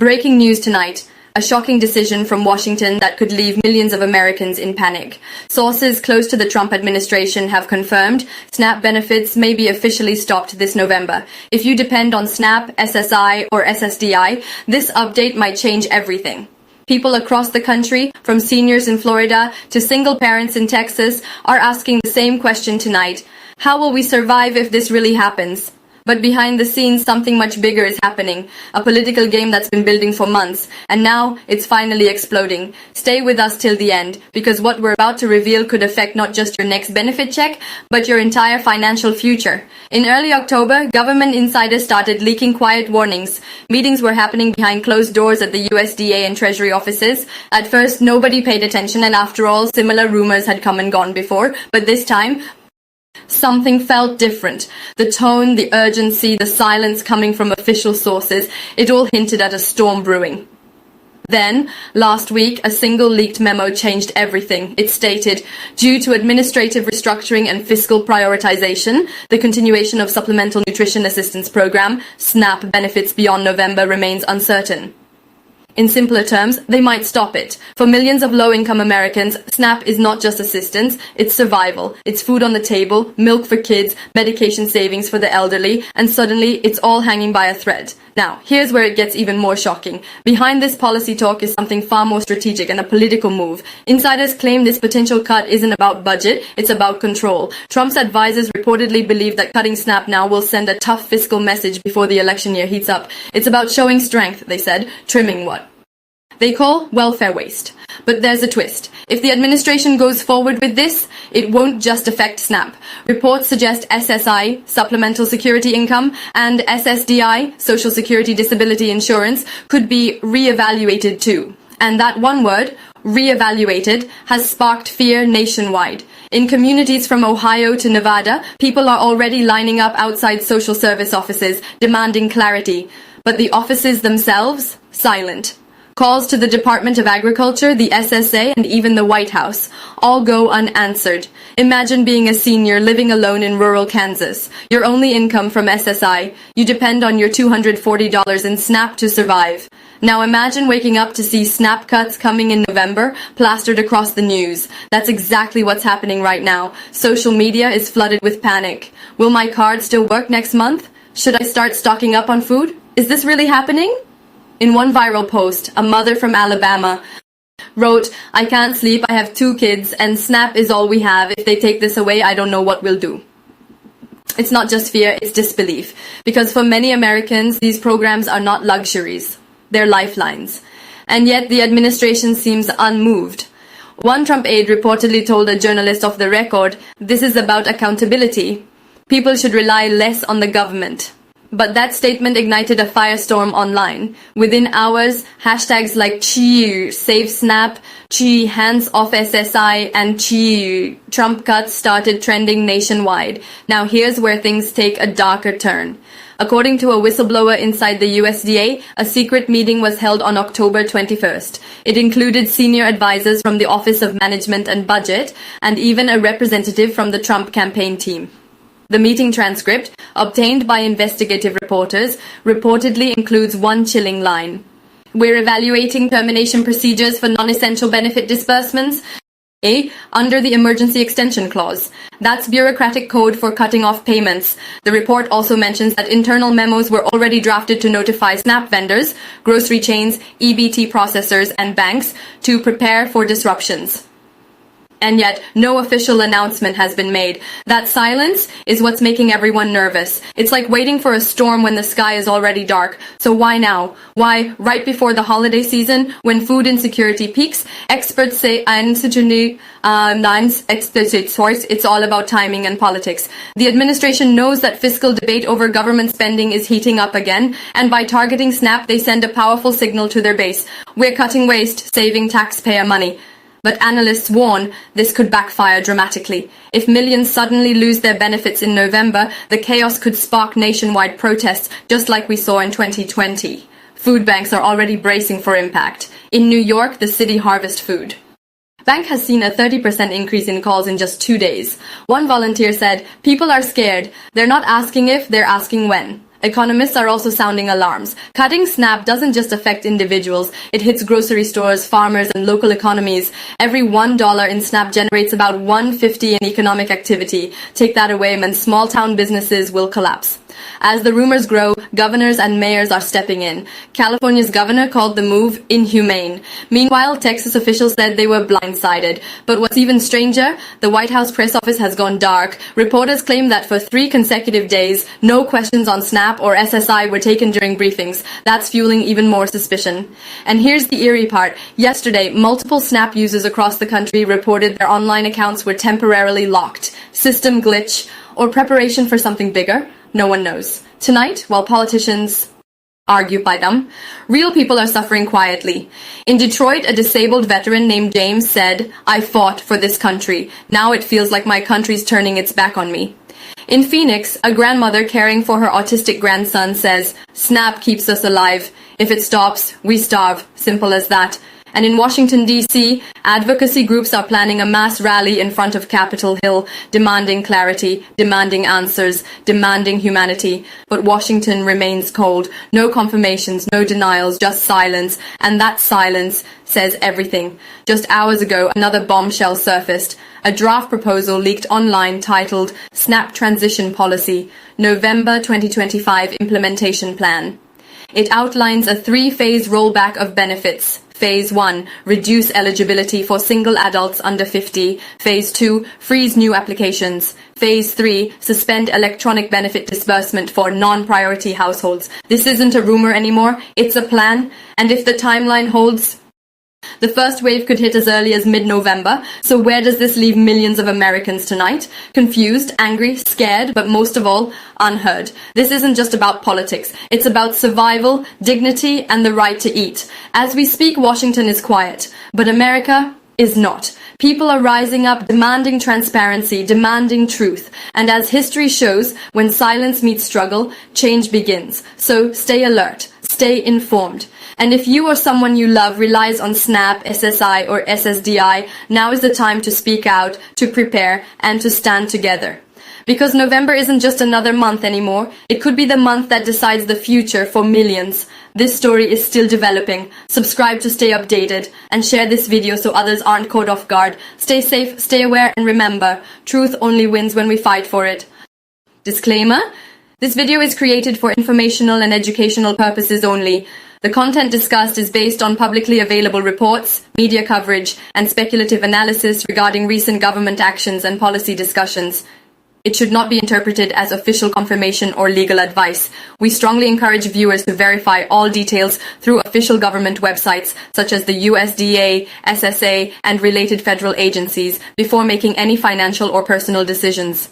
Breaking news tonight. A shocking decision from Washington that could leave millions of Americans in panic. Sources close to the Trump administration have confirmed SNAP benefits may be officially stopped this November. If you depend on SNAP, SSI, or SSDI, this update might change everything. People across the country, from seniors in Florida to single parents in Texas, are asking the same question tonight. How will we survive if this really happens? But behind the scenes, something much bigger is happening. A political game that's been building for months, and now it's finally exploding. Stay with us till the end, because what we're about to reveal could affect not just your next benefit check, but your entire financial future. In early October, government insiders started leaking quiet warnings. Meetings were happening behind closed doors at the USDA and Treasury offices. At first, nobody paid attention, and after all, similar rumors had come and gone before. But this time, something felt different. The tone, the urgency, the silence coming from official sources, it all hinted at a storm brewing. Then, last week, a single leaked memo changed everything. It stated, due to administrative restructuring and fiscal prioritization, the continuation of Supplemental Nutrition Assistance Program, SNAP benefits beyond November remains uncertain. In simpler terms, they might stop it. For millions of low-income Americans, SNAP is not just assistance, it's survival. It's food on the table, milk for kids, medication savings for the elderly, and suddenly it's all hanging by a thread. Now, here's where it gets even more shocking. Behind this policy talk is something far more strategic and a political move. Insiders claim this potential cut isn't about budget, it's about control. Trump's advisors reportedly believe that cutting SNAP now will send a tough fiscal message before the election year heats up. It's about showing strength, they said. Trimming what? They call welfare waste. But there's a twist. If the administration goes forward with this, it won't just affect SNAP. Reports suggest SSI, Supplemental Security Income, and SSDI, Social Security Disability Insurance, could be re-evaluated too. And that one word, re-evaluated, has sparked fear nationwide. In communities from Ohio to Nevada, people are already lining up outside social service offices, demanding clarity. But the offices themselves, silent. Calls to the Department of Agriculture, the SSA, and even the White House all go unanswered. Imagine being a senior living alone in rural Kansas. Your only income from SSI. You depend on your $240 in SNAP to survive. Now imagine waking up to see SNAP cuts coming in November, plastered across the news. That's exactly what's happening right now. Social media is flooded with panic. Will my card still work next month? Should I start stocking up on food? Is this really happening? In one viral post, a mother from Alabama wrote, I can't sleep, I have 2 kids, and SNAP is all we have. If they take this away, I don't know what we'll do. It's not just fear, it's disbelief. Because for many Americans, these programs are not luxuries. They're lifelines. And yet the administration seems unmoved. One Trump aide reportedly told a journalist off the record, this is about accountability. People should rely less on the government. But that statement ignited a firestorm online. Within hours, hashtags like Chi Save Snap, Chi Hands Off SSI, and Chi Trump Cuts started trending nationwide. Now here's where things take a darker turn. According to a whistleblower inside the USDA, a secret meeting was held on October 21st. It included senior advisors from the Office of Management and Budget, and even a representative from the Trump campaign team. The meeting transcript, obtained by investigative reporters, reportedly includes one chilling line. We're evaluating termination procedures for non-essential benefit disbursements under the Emergency Extension Clause. That's bureaucratic code for cutting off payments. The report also mentions that internal memos were already drafted to notify SNAP vendors, grocery chains, EBT processors, and banks to prepare for disruptions. And yet, no official announcement has been made. That silence is what's making everyone nervous. It's like waiting for a storm when the sky is already dark. So why now? Why, right before the holiday season, when food insecurity peaks? Experts say it's all about timing and politics. The administration knows that fiscal debate over government spending is heating up again, and by targeting SNAP, they send a powerful signal to their base. We're cutting waste, saving taxpayer money. But analysts warn this could backfire dramatically. If millions suddenly lose their benefits in November, the chaos could spark nationwide protests, just like we saw in 2020. Food banks are already bracing for impact. In New York, the city harvests food. Bank has seen a 30% increase in calls in just 2 days. One volunteer said, people are scared. They're not asking if, they're asking when. Economists are also sounding alarms. Cutting SNAP doesn't just affect individuals. It hits grocery stores, farmers, and local economies. Every $1 in SNAP generates about $1.50 in economic activity. Take that away and small town businesses will collapse. As the rumors grow, governors and mayors are stepping in. California's governor called the move inhumane. Meanwhile, Texas officials said they were blindsided. But what's even stranger, the White House press office has gone dark. Reporters claim that for 3 consecutive days, no questions on SNAP or SSI were taken during briefings. That's fueling even more suspicion. And here's the eerie part. Yesterday, multiple SNAP users across the country reported their online accounts were temporarily locked. System glitch or preparation for something bigger? No one knows. Tonight, while politicians argue by them, real people are suffering quietly. In Detroit, a disabled veteran named James said, "I fought for this country. Now it feels like my country's turning its back on me." In Phoenix, a grandmother caring for her autistic grandson says, "SNAP keeps us alive. If it stops, we starve. Simple as that." And in Washington, D.C., advocacy groups are planning a mass rally in front of Capitol Hill, demanding clarity, demanding answers, demanding humanity. But Washington remains cold. No confirmations, no denials, just silence. And that silence says everything. Just hours ago, another bombshell surfaced. A draft proposal leaked online titled SNAP Transition Policy, November 2025 Implementation Plan. It outlines a 3-phase rollback of benefits. Phase 1, reduce eligibility for single adults under 50. Phase 2, freeze new applications. Phase 3, suspend electronic benefit disbursement for non-priority households. This isn't a rumor anymore, it's a plan. And if the timeline holds, the first wave could hit as early as mid-November. So where does this leave millions of Americans tonight? Confused, angry, scared, but most of all, unheard. This isn't just about politics. It's about survival, dignity, and the right to eat. As we speak, Washington is quiet, but America is not. People are rising up, demanding transparency, demanding truth. And as history shows, when silence meets struggle, change begins. So stay alert, stay informed. And if you or someone you love relies on SNAP, SSI, or SSDI, now is the time to speak out, to prepare, and to stand together. Because November isn't just another month anymore. It could be the month that decides the future for millions. This story is still developing. Subscribe to stay updated and share this video so others aren't caught off guard. Stay safe, stay aware, and remember, truth only wins when we fight for it. Disclaimer: this video is created for informational and educational purposes only. The content discussed is based on publicly available reports, media coverage, and speculative analysis regarding recent government actions and policy discussions. It should not be interpreted as official confirmation or legal advice. We strongly encourage viewers to verify all details through official government websites such as the USDA, SSA, and related federal agencies before making any financial or personal decisions.